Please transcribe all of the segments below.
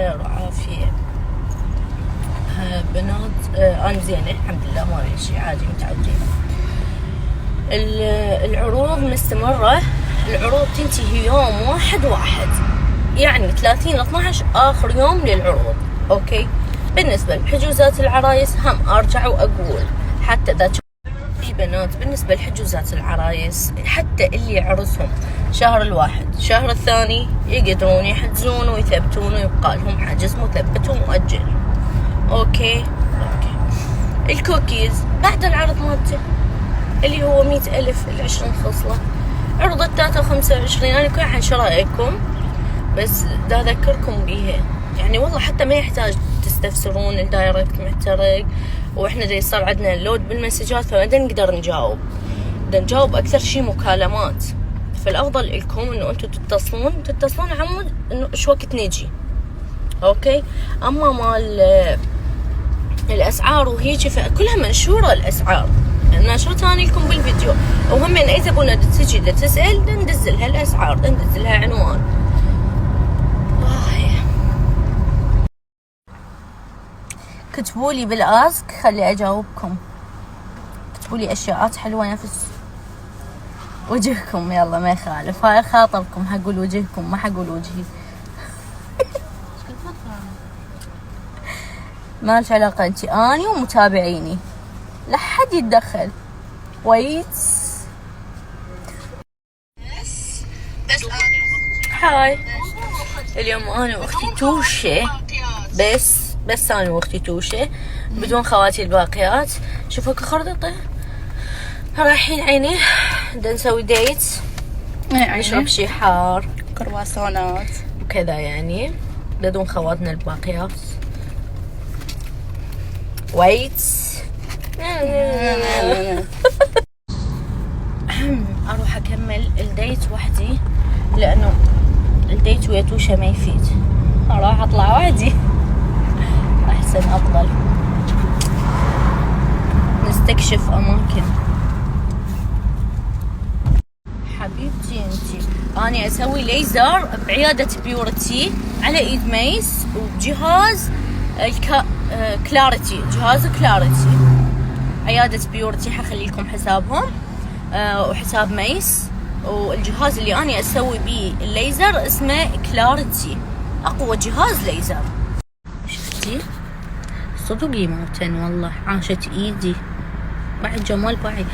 بخير وعافية. بنات أنا زينة الحمد لله، ما في شي، عادي متعودين. العروض مستمرة. العروض تنتهي يوم 1/1، يعني 30/12 آخر يوم للعروض. أوكي، بالنسبة لحجوزات العرايس هم أرجع وأقول، حتى إذا في بنات بالنسبة لحجوزات العرايس حتى اللي عرسهم شهر 1 شهر 2 يقدرون يحجزون ويثبتون ويبقى لهم حجز مثبت ومؤجل. أوكي. الكوكيز بعد العرض مالته اللي هو 100,000 ال20 خصلة، عرض 23 أنا كل عن شرائكم، بس دا أذكركم بيها. يعني والله حتى ما يحتاج تستفسرون، الدايركت محترق، واحنا دا يصير عندنا اللود بالمسجات فما نقدر نجاوب اكثر شي مكالمات. فالافضل لكم انه انتم تتصلون عمود انه ايش وقت نجي. اوكي. اما مال الاسعار وهيجي فكلها منشوره الاسعار، ناشرتها انا لكم بالفيديو، وهم اي زبونه تجي تسال ندزلها الاسعار، ندزلها عنوان. كتبولي بالاسك خلي اجاوبكم، كتبولي اشياءات حلوه نفس وجهكم، يلا ما يخالف، هاي خاطركم، حقول وجهكم ما حقول وجهي. ما لش علاقه، انتي اني ومتابعيني لا حد يتدخل. ويتس هاي اليوم انا واختي توشه، بس انا واختي توشه بدون خواتي الباقيات. شوفوا كخرطة رايحين عيني نسوي ديت، نشرب شي حار، كرواسونات وكذا، يعني بدون خواتنا الباقيات. ويتس اروح اكمل الديت وحدي، لانه الديت ويا توشه ما يفيد، راح اطلع وحدي احسن، افضل نستكشف اماكن. حبيبتي انتي، اني اسوي ليزر بعيادة بيورتي على ايد ميس وبجهاز كلاريتي، جهاز كلاريتي عيادة بيورتي، حخلي لكم حسابهم وحساب ميس. والجهاز اللي اني اسوي بيه الليزر اسمه كلاريتي، اقوى جهاز ليزر. شفتي صدق يموتن والله، عاشت ايدي بعد جمال باعي،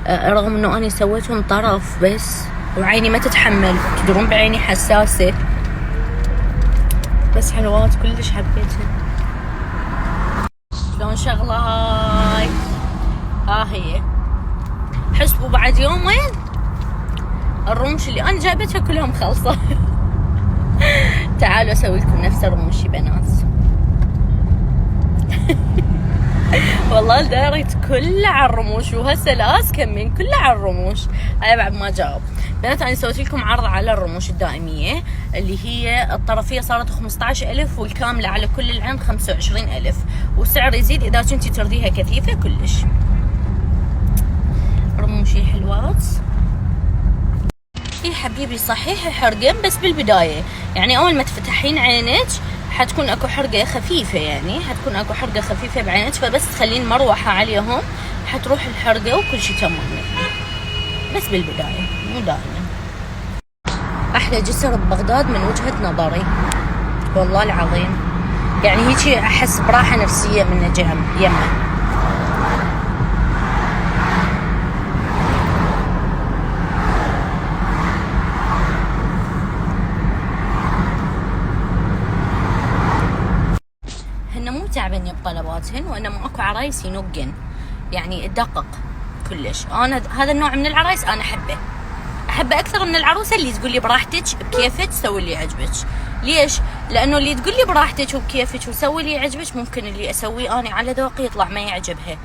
رغم انه اني سويتهم طرف بس وعيني ما تتحمل، تدرون بعيني حساسة، بس حلوات كلش حبيتها. شلون شغلة هاي؟ ها هي، حسبوا بعد يومين الرموش اللي انا جايبتها كلهم خلصة. تعالوا اسوي لكم نفس الرموش يا بنات. والله دايرت كلها على الرموش، وهسه لاس كمين كلها على الرموش. هاي بعد ما جاوب بنات، انا سويت لكم عرض على الرموش الدائميه اللي هي الطرفيه صارت 15,000 والكامله على كل العين 25,000، والسعر يزيد اذا كنتي ترضيها كثيفه كلش. رموشي حلوات. اي حبيبي صحيح حرقه، بس بالبدايه يعني اول ما تفتحين عينك حتكون اكو حرقه خفيفه، يعني حتكون اكو حرقه خفيفه بعينك، فبس تخلين مروحه عليهم حتروح الحرقه وكل شيء تمام، بس بالبدايه مو دائما. احلى جسر ببغداد من وجهه نظري والله العظيم، يعني هيك احس براحه نفسيه من يمه. تعبني بطلباتهن، وانما اكو عرايس ينقن يعني دقق كلش. انا هذا النوع من العرايس انا احبه اكثر من العروسه اللي تقول لي براحتك بكيفك سوي اللي يعجبك. ليش؟ لانه اللي تقول لي براحتك وبكيفك وسوي اللي يعجبك ممكن اللي اسويه انا على ذوقي يطلع ما يعجبها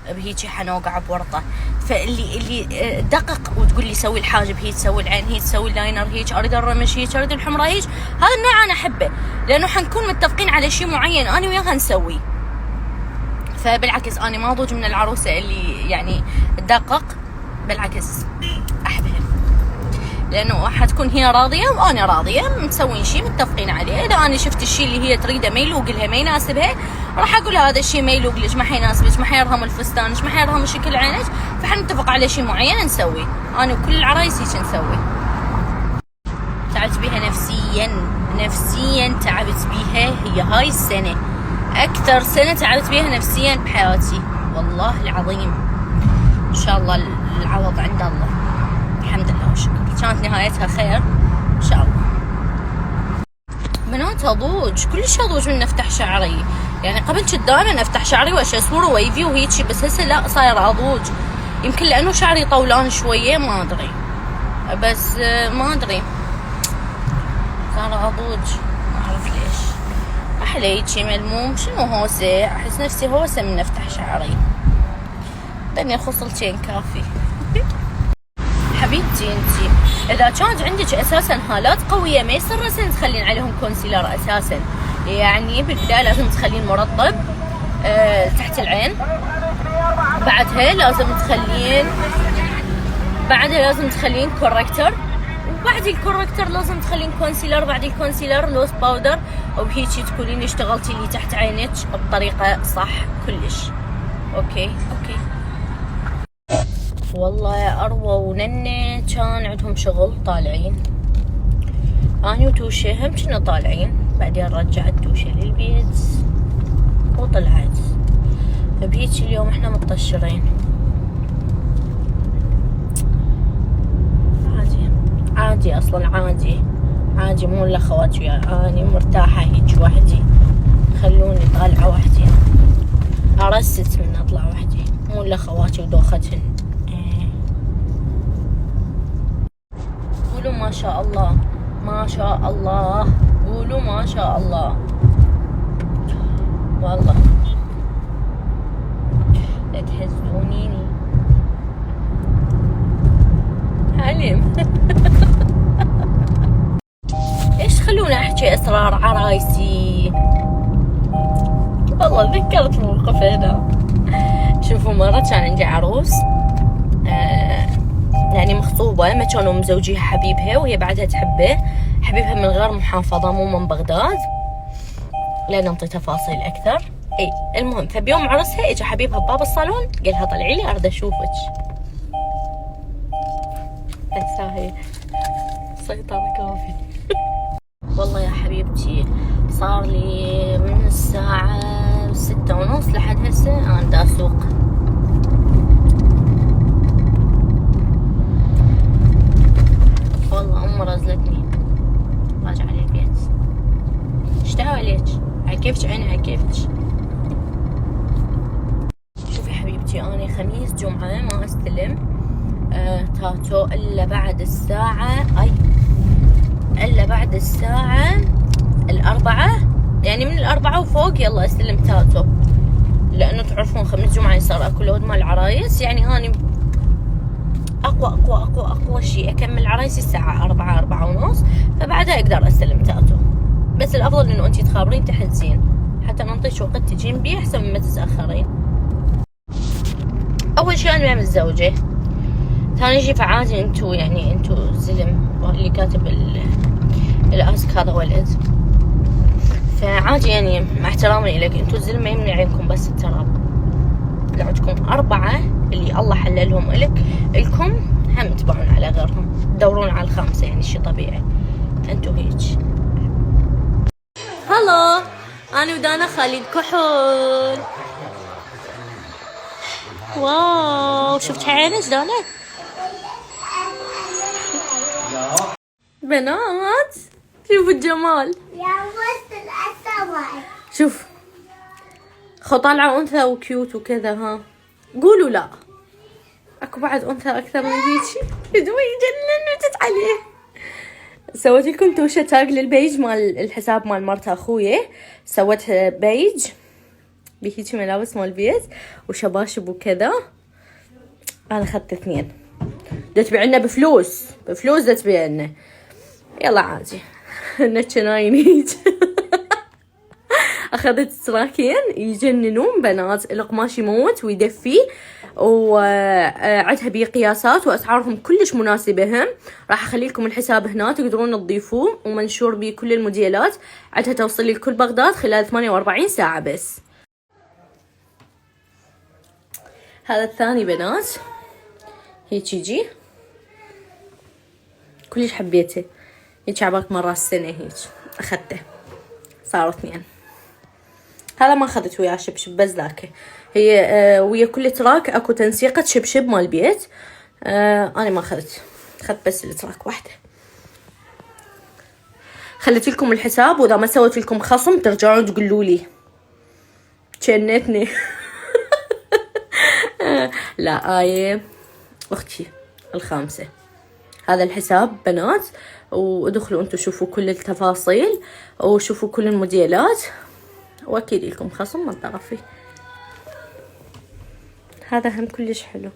بهيجي حنوقع بورطه. فاللي دقق وتقول لي سوي الحاجب هيك، تسوي العين هيك، تسوي اللاينر هيك، اريد الرمش هيك، اريد الحمراء هيك، هذا النوع انا احبه، لانه حنكون متفقين على شيء معين انا وياها نسوي. فبالعكس انا ما ضوج من العروسه اللي يعني تدقق، بالعكس احبها. لانه حتكون هي راضيه وانا راضيه، مسوين شيء متفقين عليه. اذا انا شفت الشيء اللي هي تريده ما يلوق لها، ما يناسبها، راح اقول هذا الشيء ما يلوق لك، ما حيناسبك، ما حيرهم الفستانك، ما حيرهم شكل عينك، فحنتفق على شيء معين نسوي. انا وكل العرايس هيك نسوي. تعبت بيها نفسيا تعبت بيها. هي هاي السنه اكثر سنه تعبت بيها نفسيا بحياتي والله العظيم. ان شاء الله العوض عند الله، الحمد لله والشكر. كانت نهايتها خير ان شاء الله. بنات اضوج كلش اضوج من افتح شعري. يعني قبل كنت دائما افتح شعري واشسور ويفي وهيجي، بس هسه لا، صاير اضوج. يمكن لانه شعري طولان شويه، ما ادري، بس ما ادري صار اضوج، ما اعرف ليش. احلى هيجي ملموم. شنو هوسه؟ احس نفسي هوسه من افتح شعري. دني خصلتين كافي. حبيبتي انتي اذا كانت عندك اساسا هالات قويه ما يصير اساسا تخلين عليهم كونسيلر اساسا. يعني بالبدايه لازم تخلين مرطب تحت العين، بعدها لازم تخلين كوركتر، وبعد الكوركتر لازم تخلين كونسيلر، بعد الكونسيلر لوز باودر، وبهيجي تكونين اشتغلتي اللي تحت عينك بطريقه صح كلش. اوكي والله يا اروى وننه كان عندهم شغل طالعين، اني وتوشه هم كنا طالعين، بعدين رجعت توشه للبيت وطلعت. بهيجي اليوم احنا مطشرين. عادي اصلا، عادي مو الا خواتي، اني مرتاحه هيك وحدي، خلوني طالعه وحدي، ارست من اطلع وحدي، مو الا خواتي ودوختهن. قولوا ما شاء الله، ما شاء الله، قولوا ما شاء الله. والله لا تهزونيني حليم. ايش خلونا احكي اسرار عرايسي. والله تذكرت موقف هنا. شوفوا مرة كان عندي عروس يعني مخطوبة، ما كانوا مزوجيها حبيبها وهي بعدها تحبه، حبيبها من غير محافظة مو من بغداد، لا نعطي تفاصيل اكثر. اي المهم، فبيوم عرسها اجى حبيبها بباب الصالون قالها طلعي لي اريد اشوفك. هاي سيطرة كافي. والله يا حبيبتي صار لي من الساعة 6:30 لحد هسه انا دا اسوق. والله امي رزلتني راجعة للبيت. اشتهوا عليك، على كيفك عيني على كيفك. شوفي حبيبتي، انا خميس جمعة ما استلم تاتو الا بعد الساعة بعد الساعة 4، يعني من 4 وفوق يلا استلم تاتو، لانه تعرفون خميس جمعة يصير اكو لود مال العرايس. يعني هاني اقوى شيء اكمل عرايسي الساعة 4:30، فبعدها اقدر استلم تاتو. بس الافضل انه انتي تخابرين تحجزين حتى ننطيش وقت تجين بيه احسن مما تتاخرين. اول شيء انا متزوجة، ثاني شيء فعادي انتو زلم اللي كاتب الاسك هذا ولد، فعادي يعني مع احترامي لك انتو الزلم ما يمنع عينكم بس التراب. لو عندكم 4 اللي الله حللهم الكم هم تبعون على غيرهم، تدورون على 5 يعني شيء طبيعي. انتو هيك. هلو، انا ودانا خالد كحول. واو شفت عينك دانا؟ بنات شوفوا الجمال. شوف خو طالعة انثى وكيوت وكذا. ها قولوا لا، اكو بعد انثى اكثر من هيجي؟ يدوي يجنن وجت عليه. سويت لكم توشه تاج للبيج مال الحساب مال مرت اخويا، سويتها بيج بهيجي ملابس مال بيت وشباشب وكذا. انا اخذت 2 دا تبيع لنا بفلوس دا تبيع لنا. يلا عادي نتشناين هيج. اخذت سراكين يجننون بنات، القماش يموت ويدفي، وعدها بقياسات واسعارهم كلش مناسبة. هم راح اخلي لكم الحساب هنا تقدرون تضيفوه، ومنشور بكل الموديلات. عدها توصل لكل بغداد خلال 48 ساعة بس. هذا الثاني بنات هيك يجي كلش حبيته، هيك عبالك مرة السنة هيك اخذته، صاروا 2. هذا ما اخذت وياه شبشب بزلاكه، هي ويا كل تراك اكو تنسيقة شبشب مال بيت. انا ما اخذت بس التراك واحدة. خليت لكم الحساب، واذا ما سويت لكم خصم ترجعون تقولوا لي جنتني. لا آية اختي الخامسة. هذا الحساب بنات، وادخلوا انتم شوفوا كل التفاصيل وشوفوا كل الموديلات، واكيد لكم خصم من طرفي. هذا هم كلش حلو.